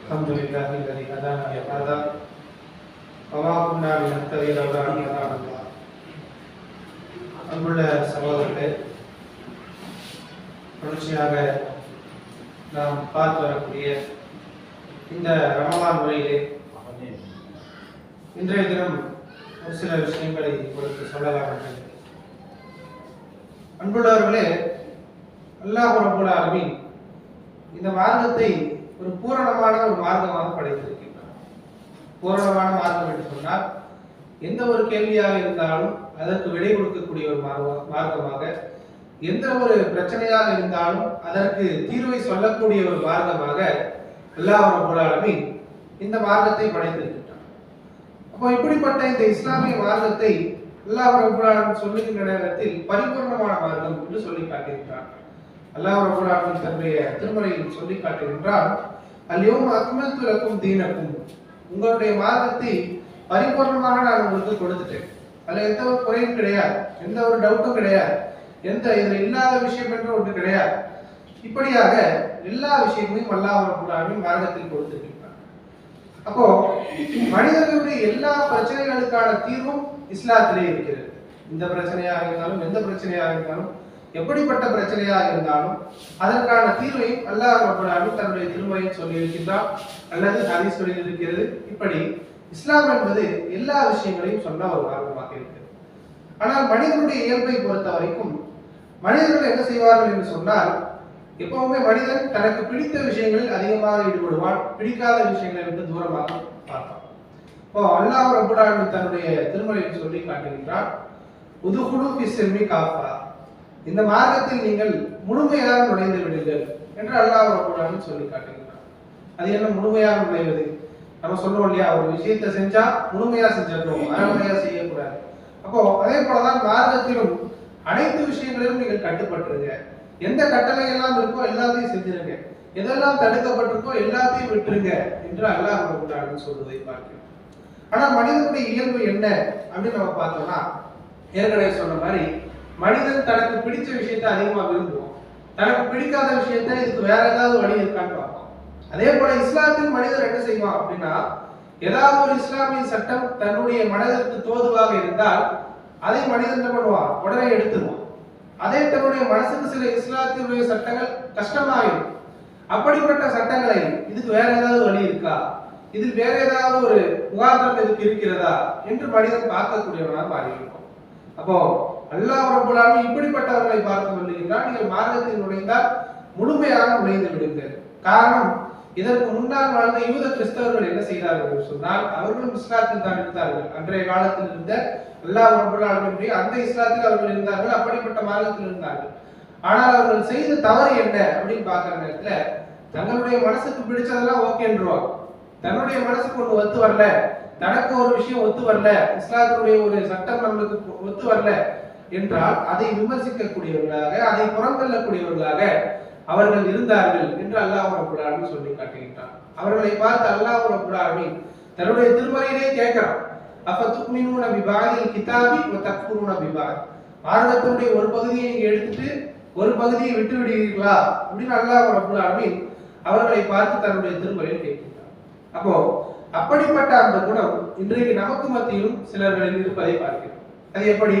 الحمد لله الذي هدانا لهذا وما كنا لنهتدي لولا أن هدانا الله. அன்புள்ள சகோதரர்களே, தொடர்ச்சியாக நாம் பார்த்து வரக்கூடிய இந்த ரமலான் முறையிலே இன்றைய தினம் ஒரு சில விஷயங்களை உங்களுக்கு சொல்லலாம் என்று. அன்புள்ளவர்களே, அல்லாஹ் ரப்பல் ஆலமீன் இந்த மார்க்கத்தை ஒரு பூரணமான ஒரு மார்க்கமாக படைத்திருக்கின்றார். பூரணமான மார்க்கம் என்று சொன்னால் எந்த ஒரு கேள்வியாக இருந்தாலும் அதற்கு விடை கொடுக்கக்கூடிய ஒரு மார்க்கமாக, எந்த ஒரு பிரச்சனையாக இருந்தாலும் அதற்கு தீர்வை சொல்லக்கூடிய ஒரு மார்க்கமாக அல்லாஹ் ரப்பல் ஆலமீன் இந்த மார்க்கத்தை படைத்திருக்கின்றார். அப்போ இப்படிப்பட்ட இந்த இஸ்லாமிய மார்க்கத்தை அல்லாஹ் ரப்பல் ஆலமீன் சொல்லுகின்ற நேரத்தில் பரிபூர்ணமான மார்க்கம் என்று சொல்லி காட்டுகின்றார். அல்லாஹ் ரப்பல் ஆலமீன் தன்னுடைய திருமறையில் சொல்லி காட்டுகின்றார், அல்யௌம அக்மல்து லக்கும் தீனக்கும், உங்களுடைய மார்க்கத்தை பரிபூர்ணமாக நான் உங்களுக்கு கொடுத்துட்டேன். அதுல எந்த ஒரு குறையும் கிடையாது, எந்த ஒரு டவுட்டும் கிடையாது, எந்த இதுல இல்லாத விஷயம் என்று ஒன்று கிடையாது. இப்படியாக எல்லா விஷயங்களையும் அல்லாஹ் ரப்பல் ஆலமீன் மார்க்கத்தில் கொடுத்திருக்கிறார். அப்போ மனிதர்களுடைய எல்லா பிரச்சனைகளுக்கான தீர்வும் இஸ்லாத்திலே இருக்கிறது. இந்த பிரச்சனையாக இருந்தாலும், எந்த பிரச்சனையாக இருந்தாலும், எப்படிப்பட்ட பிரச்சனையாக இருந்தாலும் அதற்கான தீர்வை அல்லாஹ் ரப்பல் ஆலமீன் தன்னுடைய திருமறையில் சொல்லி இருக்கின்றார், அல்லது ஹதீஸ்களில் இருக்கிறது. இப்படி இஸ்லாம் என்பது எல்லா விஷயங்களையும் சொன்ன ஒரு மார்க்கமாக இருக்கிறது. ஆனால் மனிதனுடைய இயல்பை பொறுத்த வரைக்கும் மனிதர்கள் என்ன செய்வார்கள் என்று சொன்னால், எப்பவுமே மனிதன் தனக்கு பிடித்த விஷயங்களில் அதிகமாக ஈடுபடுவான், பிடிக்காத விஷயங்களை விட்டு தூரமாக பார்ப்பான். இப்போ அல்லாஹ் ரப்பல் ஆலமீன் தன்னுடைய திருமறையில் சொல்லி காட்டுகின்றார், உதுகுலு ஃபிஸ்ஸில்மி காஃபா, இந்த மார்க்கத்தில் நீங்கள் முழுமையாக நுழைந்து விடுங்கள் என்று அல்லாஹ் ரப்பல் ஆலமீன் சொல்லி காட்டுகிறார். அது என்ன முழுமையாக நுழைவது? நம்ம சொல்லுவோம் இல்லையா, ஒரு விஷயத்தை செஞ்சா முழுமையா செஞ்சிடணும், அரைமுறையா செய்யக்கூடாது. அப்போ அதே போலதான் மார்க்கத்திலும் அனைத்து விஷயங்களிலும் நீங்கள் கட்டுப்பட்டுருங்க. எந்த கட்டளை எல்லாம் இருக்கோ எல்லாத்தையும் செஞ்சிருங்க, எதெல்லாம் தடுக்கப்பட்டிருக்கோ எல்லாத்தையும் விட்டுருங்க என்று அல்லாஹ் ரப்பல் ஆலமீன் சொல்வதை பார்க்கிறோம். ஆனா மனிதனுடைய இயல்பு என்ன அப்படின்னு நம்ம பார்த்தோம்னா, ஏற்கனவே சொன்ன மாதிரி மனிதன் தனக்கு பிடிச்ச விஷயத்தை அதிகமா விரும்புவோம், தனக்கு பிடிக்காத விஷயத்தை இதுக்கு வேற ஏதாவது வழி இருக்கான்னு பார்ப்போம். அதே போல இஸ்லாத்தில் மனிதர் என்ன செய்வான் அப்படின்னா, ஏதாவது ஒரு இஸ்லாமிய சட்டம் தன்னுடைய மனதிற்கு தோதுவாக இருந்தால் அதை மனிதன் என்ன பண்ணுவான், உடனே எடுத்துருவான். அதே தன்னுடைய மனசுக்கு சில இஸ்லாத்தினுடைய சட்டங்கள் கஷ்டமாகும், அப்படிப்பட்ட சட்டங்களை இதுக்கு வேற ஏதாவது வழி இருக்கா, இதில் வேற ஏதாவது ஒரு முகாந்திரம் இதுக்கு இருக்கிறதா என்று மனிதன் பார்க்கக்கூடியவனாக மாறியிருக்கும். அப்போ அல்லாஹ் ரப்பல் ஆலமீன் இப்படிப்பட்டவர்களை பார்த்து சொல்லுகிறார், நீங்கள் மார்க்கத்தில் நுழைந்தால் முழுமையாக நுழைந்து விடுங்கள். காரணம், இதற்கு முன்னால் வாழ்ந்த யூத கிறிஸ்தவர்கள் என்ன செய்தார்கள் என்று சொன்னால், அவர்களும் இஸ்லாத்தில் தான் இருந்தார்கள். அன்றைய காலத்தில் இருந்த அல்லாஹ் ரப்பல் ஆலமீன் அந்த இஸ்லாத்தில் அவர்கள் இருந்தார்கள், அப்படிப்பட்ட மார்க்கத்தில் இருந்தார்கள். ஆனால் அவர்கள் செய்த தவறு என்ன அப்படின்னு பார்க்கிற நேரத்துல, தங்களுடைய மனசுக்கு பிடிச்சதெல்லாம் ஓகேன்றுவாங்க, தன்னுடைய மனசுக்கு ஒண்ணு ஒத்து வரல, தனக்கு ஒரு விஷயம் ஒத்து வரல, இஸ்லாத்தினுடைய ஒரு சட்டம் நம்மளுக்கு ஒத்து வரல என்றால் அதை விமர்சிக்கக்கூடியவர்களாக, அதை புறந்தள்ளக்கூடியவர்களாக அவர்கள் இருந்தார்கள் என்று அல்லாஹ் ரப்பல் ஆலமீன் சொல்லி காட்டுகின்றார். அவர்களை பார்த்து அல்லாஹ் ரப்பல் ஆலமீன் தன்னுடைய திருமறையிலே கேட்கிறான், அஃபதுக்மினூன பிபாதில் கிதாபி வ தக்ஃபுரூன பிபாத், மார்க்கத்தினுடைய ஒரு பகுதியை நீங்க எடுத்துட்டு ஒரு பகுதியை விட்டு விடுவீர்களா அப்படின்னு அல்லாஹ் ரப்பல் ஆலமீன் அவர்களை பார்த்து தன்னுடைய திருமறையில் கேட்கின்றார். அப்போ அப்படிப்பட்ட அந்த குணம் இன்றைக்கு நமக்கு மத்தியிலும் சிலர்களில் இருப்பதை பார்க்கிறோம். அது எப்படி?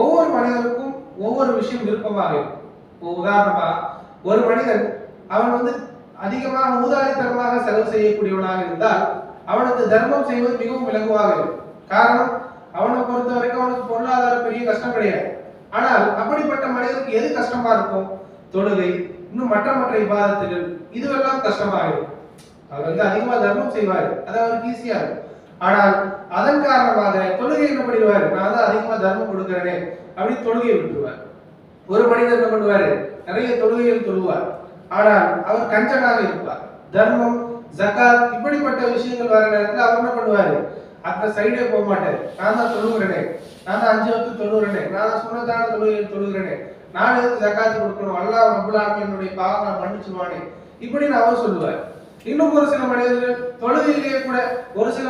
ஒவ்வொரு மனிதனுக்கும் ஒவ்வொரு விஷயம் விருப்பமாக இருக்கும். உதாரணமா, ஒரு மனிதன் அவன் அதிகமாக ஊதாரித்தனமாக செலவு செய்யக்கூடியவனாக இருந்தால் அவனுக்கு தர்மம் செய்வது மிகவும் இலகுவாக இருக்கும். காரணம், அவனை பொறுத்த வரைக்கும் அவனுக்கு பொருளாதார பெரிய கஷ்டம் கிடையாது. ஆனால் அப்படிப்பட்ட மனிதனுக்கு எது கஷ்டமா இருக்கும்? தொழுகை, இன்னும் மற்ற இபாதத்துகள், இதுவெல்லாம் கஷ்டமாக இருக்கும். அவர் அதிகமா தர்மம் செய்வார், அது அவருக்கு ஈஸியா இருக்கும். ஆனால் அதன் காரணமாக தொழுகை என்ன பண்ணிடுவாரு, நான் தான் அதிகமா தர்மம் கொடுக்கிறேனே அப்படின்னு தொழுகையை விட்டுருவார். ஒரு மனிதர் என்ன பண்ணுவாரு, நிறைய தொழுகைகள் தொழுவார், ஆனால் அவர் கஞ்சனாக இருப்பார். தர்மம், ஜகாத் இப்படிப்பட்ட விஷயங்கள் வர நேரத்தில் அவர் என்ன பண்ணுவாரு, அந்த சைடே போக மாட்டாரு. நான் தான் தொழுகிறேனே, நான் தான் 5 வக்து தொழுகிறேனே, நான் தான் சுன்னத்தான தொழுகைகள் தொழுகிறேனே, நான் எதுக்கு ஜகாத் கொடுக்கணும், அல்லாஹ் ரப்பல் ஆலமீன் என்னுடைய பாவங்களை மன்னிச்சுவானே இப்படின்னு அவர் சொல்லுவார். இன்னும் ஒரு சில மனிதர்கள் தொழுகையிலேயே கூட ஒரு சில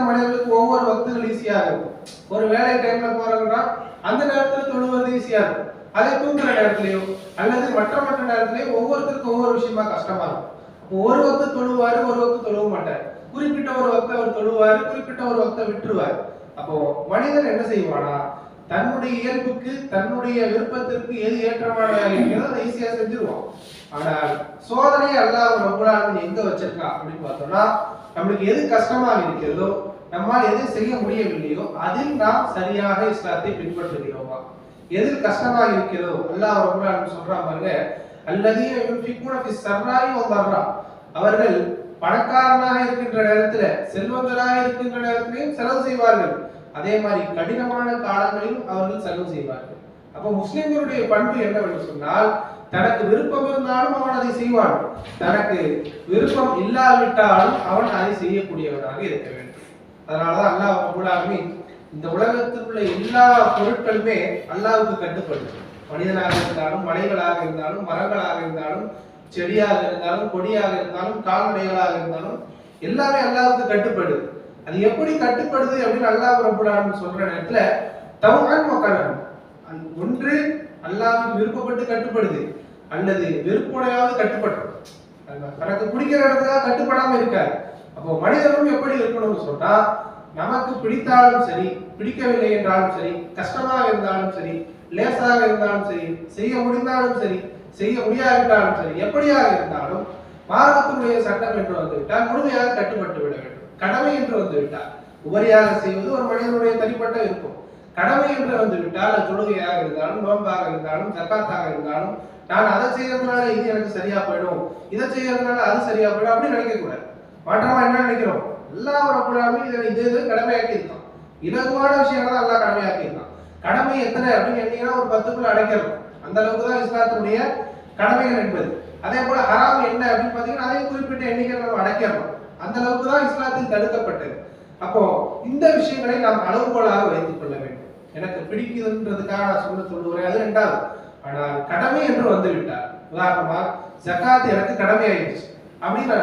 மனிதர்களுக்கு ஒவ்வொரு வக்துகள் ஈஸியாக இருக்கும். ஒரு வேலை டைம்ல போறாங்கன்னா அந்த நேரத்தில் தொழுவது ஈஸியா இருக்கும். அதே தூங்குற நேரத்திலேயோ அல்லது மற்ற நேரத்திலேயோ ஒவ்வொருத்தருக்கும் ஒவ்வொரு விஷயமா கஷ்டமா இருக்கும். ஒரு வக்த தொழுவாரு, ஒரு வக்த தொழுவ மாட்டார். குறிப்பிட்ட ஒரு வக்த அவர் தொழுவாரு, குறிப்பிட்ட ஒரு வக்த விட்டுருவார். அப்போ மனிதன் என்ன செய்வானா, தன்னுடைய இயல்புக்கு தன்னுடைய விருப்பத்திற்கு எது ஏற்றமானதாக இருக்கிறதோ அதை ஈஸியா செஞ்சிருவான். ஆனால் சோதனை அல்லாஹ் ரப்பல் ஆலமீன் எங்க வச்சிருக்கா அப்படின்னு பார்த்தோம்னா, நம்மளுக்கு எது கஷ்டமாக இருக்கிறதோ, நம்மால் எது செய்ய முடியவில்லையோ அதில் நாம் சரியாக இஸ்லாத்தை பின்பற்றுகிறோமா. எதில் கஷ்டமாக இருக்கிறதோ அல்லாஹ் ரப்பல் ஆலமீன் சொல்றான் பாருங்க, அல்லதீன யுன்ஃபிகூன ஃபிஸ் ஸர்ராஇ வல் தர்ரா, அவர்கள் பணக்காரனாக இருக்கின்ற நேரத்துல செல்வந்தராக இருக்கின்ற நேரத்திலையும் செலவு செய்வார்கள், அதே மாதிரி கடினமான காலங்களிலும் அவர்கள் செலவு செய்வார்கள். அப்போ முஸ்லிம்களுடைய பண்பு என்னவென்று சொன்னால், தனக்கு விருப்பம் இருந்தாலும் அவன் அதை செய்வான், தனக்கு விருப்பம் இல்லாவிட்டாலும் அவன் அதை செய்யக்கூடியவனாக இருக்க வேண்டும். அதனாலதான் அல்லாஹ் ரப்பல் ஆலமீன் இந்த உலகத்தில் உள்ள எல்லா பொருட்களுமே அல்லாஹ்வுக்கு கட்டுப்படுது. மனிதனாக இருந்தாலும், மலைகளாக இருந்தாலும், மரங்களாக இருந்தாலும், செடியாக இருந்தாலும், கொடியாக இருந்தாலும், கால்நடைகளாக இருந்தாலும் எல்லாமே அல்லாஹ்வுக்கு கட்டுப்படுது. அது எப்படி கட்டுப்படுது அப்படின்னு அல்லாஹ் ரப்பல் ஆலமீன் சொல்ற நேரத்துல தௌஅன் வ கர்ஹன், ஒன்று அல்லாஹ்வுக்கு விருப்பப்பட்டு கட்டுப்படுது, அல்லது வெறுப்புடையாவது கட்டுப்படும். தனக்கு பிடிக்கிற இடத்துல கட்டுப்படாம இருக்காது. அப்போ மனிதனும் எப்படி இருக்கணும்னு சொன்னா, நமக்கு பிடித்தாலும் சரி, பிடிக்கவில்லை என்றாலும் சரி, கஷ்டமாக இருந்தாலும் சரி, லேசாக இருந்தாலும் சரி, செய்ய முடிந்தாலும் சரி, செய்ய முடியாவிட்டாலும் சரி, எப்படியாக இருந்தாலும் மார்க்கத்தினுடைய சட்டம் என்று வந்துவிட்டால் முழுமையாக கட்டுப்பட்டு விட வேண்டும். கடமை என்று வந்துவிட்டால் உபரியாக செய்வது ஒரு மனிதனுடைய தனிப்பட்ட விருப்பம். கடமை என்று வந்துவிட்டால் அது தொழுகையாக இருந்தாலும், நோன்பாக இருந்தாலும், ஜக்காத்தாக இருந்தாலும், நான் அதை செய்யறதுனால இது எனக்கு சரியா போயிடும், இதை செய்யறதுனால அது சரியா போயிடும் அப்படின்னு நினைக்க கூடாது. மாற்றமா என்ன நினைக்கிறோம், எல்லாம் ரப்பல் ஆலமீன் இது கடமையாக்கி இருக்கான். இலகுவான விஷயங்கள் தான் எல்லாம் கடமையாக்கி இருக்கான். கடமை எத்தனை அப்படின்னு கேட்டீங்கன்னா ஒரு 10க்குள்ள அடைக்கிறோம். அந்த அளவுக்கு தான் இஸ்லாத்தினுடைய கடமைகள் என்பது. அதே போல ஹராம் என்ன அப்படின்னு பாத்தீங்கன்னா அதையும் குறிப்பிட்ட எண்ணிக்கை நம்ம அடைக்கிறோம். அந்த அளவுக்கு தான் இஸ்லாத்தில் தடுக்கப்பட்டது. அப்போ இந்த விஷயங்களை நாம் அளவுகோலாக வைத்துக் கொள்ள வேண்டும். எனக்கு பிடிக்குதுன்றதுக்காக நான் சொல்லுவேன், அது ரெண்டாவது. ஆனால் கடமை என்று வந்து விட்டார், உதாரணமா ஜகாத் எனக்கு கடமை ஆயிடுச்சு அப்படின்னா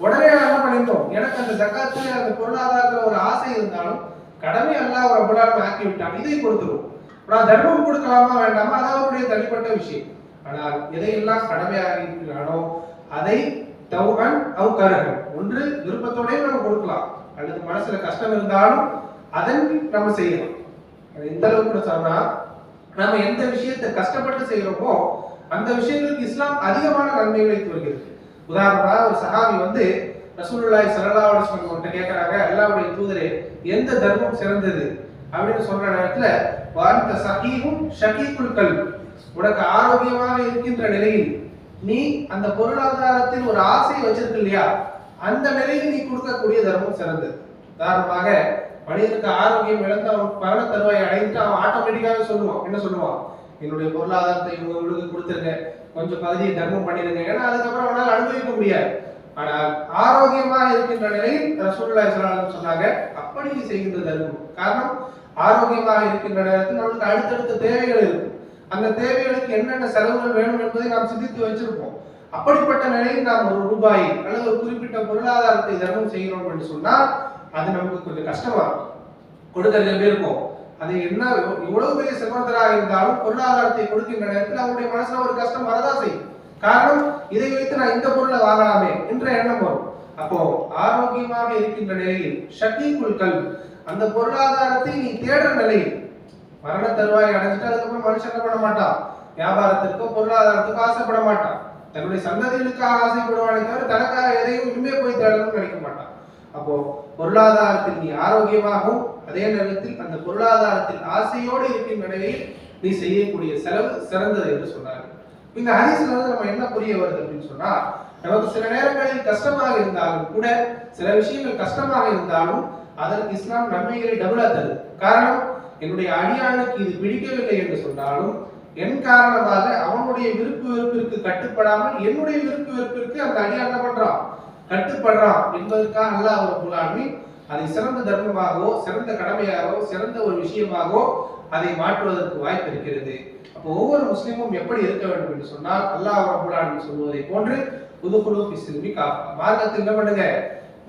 உடனே என்ன பண்ணிட்டோம், எனக்கு அந்த ஜகாத்துல அந்த பொருளாதாரத்துல ஒரு ஆசை இருந்தாலும் கடமை அல்லாஹ் ரப்பல் ஆலமீன் ஆக்கி விட்டான், இதை கொடுத்துருவோம். நான் தர்மம் கொடுக்கலாமா வேண்டாமா அது அவருடைய தனிப்பட்ட விஷயம். ஆனால் எதையெல்லாம் கடமையாக இருக்கிறானோ அதை தௌஅன் அவ் கர்ஹன், ஒன்று விருப்பத்தோடய நம்ம கொடுக்கலாம், அல்லது மனசுல கஷ்டம் இருந்தாலும் அதன் நம்ம செய்யலாம். இந்த அளவுக்கு சொன்னா நம்ம எந்த விஷயத்தை கஷ்டப்பட்டு செய்யறோமோ அந்த விஷயங்களுக்கு இஸ்லாம் அதிகமான நன்மைகளை தருகிறது. உதாரணமாக ஒரு சஹாபி வந்து ரசூலுல்லாஹி ஸல்லல்லாஹு அலைஹி வஸல்லம் கிட்ட கேக்குறாங்க, அல்லாஹ்வுடைய தூதரே எந்த தர்மம் சிறந்தது அப்படின்னு சொல்ற நேரத்துல, வாந்த சஹீஹுன் ஷகீகுல் கல்ப், உனக்கு ஆரோக்கியமாக இருக்கின்ற நிலையில் நீ அந்த பொருளாதாரத்தில் ஒரு ஆசை வச்சிருக்க இல்லையா, அந்த நிலையில் நீ கொடுக்கக்கூடிய தர்மம் சிறந்தது. உதாரணமாக மனிதனுக்கு ஆரோக்கியம் இழந்து அவன் பரண தருவாயை அடைந்துட்டு அவன் ஆட்டோமேட்டிக்காவே சொல்லுவான், என்ன சொல்லுவான், என்னுடைய பொருளாதாரத்தை இவங்களுக்கு கொடுத்துருங்க, கொஞ்சம் பகுதியை தர்மம் பண்ணிடுங்க, ஏன்னா அதுக்கப்புறம் அவனால் அனுபவிக்க முடியாது. ஆனால் ஆரோக்கியமாக இருக்கின்ற நிலையில் ரசூலுல்லாஹி ஸல்லல்லாஹு அலைஹி வஸல்லம் சொன்னாங்க, அப்படி நீ செய்கின்ற தர்மம். காரணம், ஆரோக்கியமாக இருக்கின்ற நேரத்தில் நம்மளுக்கு அடுத்தடுத்த தேவைகள் இருக்கும், அந்த தேவைகளுக்கு என்னென்ன செலவுகள் வேணும் என்பதை நாம் சிந்தித்து வச்சிருப்போம். அப்படிப்பட்ட நிலையில் நாம் ஒரு ரூபாய் அல்லது ஒரு குறிப்பிட்ட பொருளாதாரத்தை தர்மம் செய்கிறோம் என்று சொன்னால் அது நமக்கு கொஞ்சம் கஷ்டமா இருக்கும், கொடுக்கறது இருக்கும். அது என்ன எவ்வளவு பெரிய செல்வந்தராக இருந்தாலும் பொருளாதாரத்தை கொடுக்கின்ற நேரத்தில் அவருடைய மனசுல ஒரு கஷ்டம் வரதான் செய்யும். காரணம், இதை வைத்து நான் இந்த பொருளை வாங்கலாமே என்ற எண்ணம் வரும். அப்போ ஆரோக்கியமாக இருக்கின்ற நிலையில் ஷகீகுல் கல்ப், அந்த பொருளாதாரத்தை நீ தேடுற நிலையில், மரண தருவாயை அடைஞ்சிட்டு அதுக்கப்புறம் மனுஷன் என்ன பண்ண மாட்டான், வியாபாரத்திற்கோ பொருளாதாரத்துக்கோ ஆசைப்பட மாட்டான், தன்னுடைய சந்ததிகளுக்காக ஆசைப்படுவானே தவிர தனக்காக எதையும் இனிமே போய் தேடணும்னு நினைக்க மாட்டான். அப்போ பொருளாதாரத்தில் நீ ஆரோக்கியமாகவும் அதே நேரத்தில் அந்த பொருளாதாரத்தில் ஆசையோடு இருக்கின்ற நிலையில் நீ செய்யக்கூடிய செலவு சிறந்தது என்று சொன்னார். இந்த ஹதீஸ்ல வந்து நம்ம என்ன புரிய வருது அப்படின்னு சொன்னா, நமக்கு சில நேரங்களில் கஷ்டமாக இருந்தாலும் கூட, சில விஷயங்கள் கஷ்டமாக இருந்தாலும் அதற்கு இஸ்லாம் நன்மைகளை டபுளா தருது. காரணம், என்னுடைய அடியானுக்கு இது பிடிக்கவில்லை என்று சொன்னாலும் என் காரணமாக அவனுடைய விருப்பு வெறுப்பிற்கு கட்டுப்படாமல் என்னுடைய விருப்பு வெறுப்பிற்கு அந்த அடியான் என்ன பண்றான், கட்டுப்படுறான் என்பதற்காக அல்லாஹ் ரப்பல் ஆலமீன் அதை சிறந்த தர்மமாகவோ சிறந்த கடமையாகவோ சிறந்த ஒரு விஷயமாகவோ அதை மாற்றுவதற்கு வாய்ப்பு இருக்கிறது. அப்போ ஒவ்வொரு முஸ்லிமும் எப்படி இருக்க வேண்டும் என்று சொன்னால், அல்லாஹ் ரப்பல் ஆலமீன் சொல்வதை போன்று உதுகுலு ஃபிஸ்ஸில்மி காஃபா, மார்க்கத்தில் என்ன பண்ணுங்க,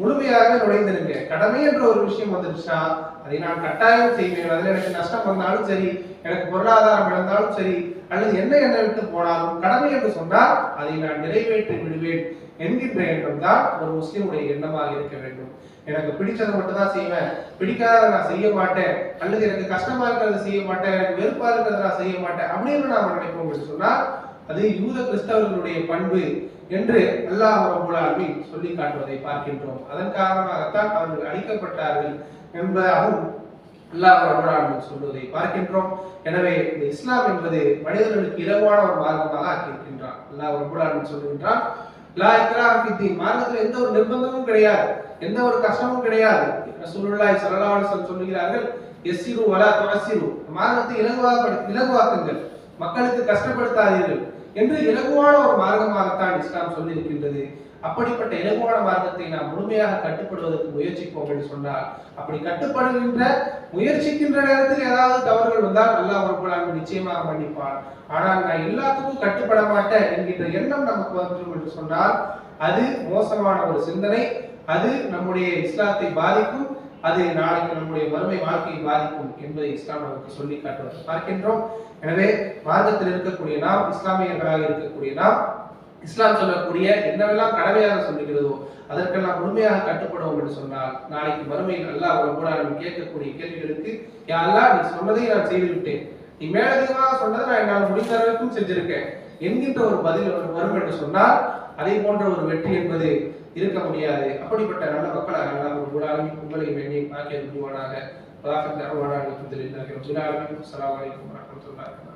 முழுமையாக நுழைந்திருங்க. கடமை என்ற ஒரு விஷயம் வந்துருச்சுன்னா அதை நான் கட்டாயம் செய்வேன், அதில் எனக்கு நஷ்டம் வந்தாலும் சரி, எனக்கு பொருளாதாரம் இழந்தாலும் சரி, அல்லது என்ன என்னை விட்டு போனாலும் கடமை என்று சொன்னால் அதை நான் நிறைவேற்றி விடுவேன் என்கின்ற எண்ணம் தான் ஒரு முஸ்லிமுடைய எண்ணமாக இருக்க வேண்டும். எனக்கு பிடிச்சதை மட்டும் தான் செய்வேன், பிடிக்காத நான் செய்ய மாட்டேன், அல்லது எனக்கு கஷ்டமா இருக்கிறத செய்ய மாட்டேன், எனக்கு வெறுப்பா இருக்கிறத நான் செய்ய மாட்டேன் அப்படின்னு நாம நினைப்போம் என்று சொன்னால் அது யூத கிறிஸ்தவர்களுடைய பண்பு என்று அல்லாஹ் ரப்பல் ஆலமீன் சொல்லி காட்டுவதை பார்க்கின்றோம். அதன் காரணமாகத்தான் அவர்கள் அழிக்கப்பட்டார்கள் என்பதாகவும் அல்லாஹ் ரப்பல் ஆலமீன் சொல்வதை பார்க்கின்றோம். எனவே இந்த இஸ்லாம் என்பது மனிதர்களுக்கு இலகுவான ஒரு மார்க்கமாக ஆக்கியிருக்கின்றான். அல்லாஹ் ரப்பல் ஆலமீன் சொல்லுகின்றான், லா இக்ராஹ ஃபித்தீன், மார்க்கத்தில் எந்த ஒரு நிர்பந்தமும் கிடையாது, எந்த ஒரு கஷ்டமும் கிடையாது. ரசூலுல்லாஹி ஸல்லல்லாஹு அலைஹி வஸல்லம் சொல்லுகிறார்கள், யஸ்ஸிரு வலா துஅஸ்ஸிரு, மார்க்கத்தை இலகுவாக்குங்கள், மக்களுக்கு கஷ்டப்படுத்தாதீர்கள் என்று இலகுவான ஒரு மார்க்கமாகத்தான் இஸ்லாம் சொல்லி இருக்கின்றது. அப்படிப்பட்ட இலகுவான மார்க்கத்தை நாம் முழுமையாக கட்டுப்படுவதற்கு முயற்சிப்போம் என்று சொன்னால், அப்படி கட்டுப்படுகின்ற முயற்சிக்கின்ற நேரத்தில் ஏதாவது தவறுகள் வந்தால் அல்லாஹ் ரப்பல் ஆலமீன் நிச்சயமாக மன்னிப்பான். ஆனால் நான் எல்லாத்துக்கும் கட்டுப்பட மாட்டேன் என்கின்ற எண்ணம் நமக்கு வந்துடும் என்று சொன்னால் அது மோசமான ஒரு சிந்தனை, அது நம்முடைய இஸ்லாத்தை பாதிக்கும், அது நாளைக்கு நம்முடைய மறுமை வாழ்க்கையை பாதிக்கும் என்பதை இஸ்லாம் நமக்கு சொல்லி காட்டுவதை பார்க்கின்றோம். எனவே மார்க்கத்தில் இருக்கக்கூடிய நாம், இஸ்லாமியர்களாக இருக்கக்கூடிய நாம், இஸ்லாம் சொல்லக்கூடிய என்னவெல்லாம் கடமையாக சொல்லுகிறதோ அதற்கெல்லாம் முழுமையாக கட்டுப்படுவோம் என்று சொன்னால் நாளைக்கு மறுமையில் அல்லாஹ் ரப்பல் ஆலமீன் கேட்கக்கூடிய கேள்விகளுக்கு, யா அல்லாஹ் நீ சொன்னதை நான் செய்து விட்டேன், நீ மேலதிகமாக சொன்னதை நான் என்னால் முடிந்த அளவுக்கும் செஞ்சிருக்கேன் என்கின்ற ஒரு பதில் வரும் என்று சொன்னால் அதே போன்ற ஒரு வெற்றி என்பது இருக்க முடியாது. அப்படிப்பட்ட நல்ல மக்களாக அல்லாஹ் ரப்பல் ஆலமீன் உங்களையும் என்னையும் ஆக்கிய முடிவானாக. அஸ்ஸலாமு அலைக்கும் வரஹ்மத்துல்லாஹி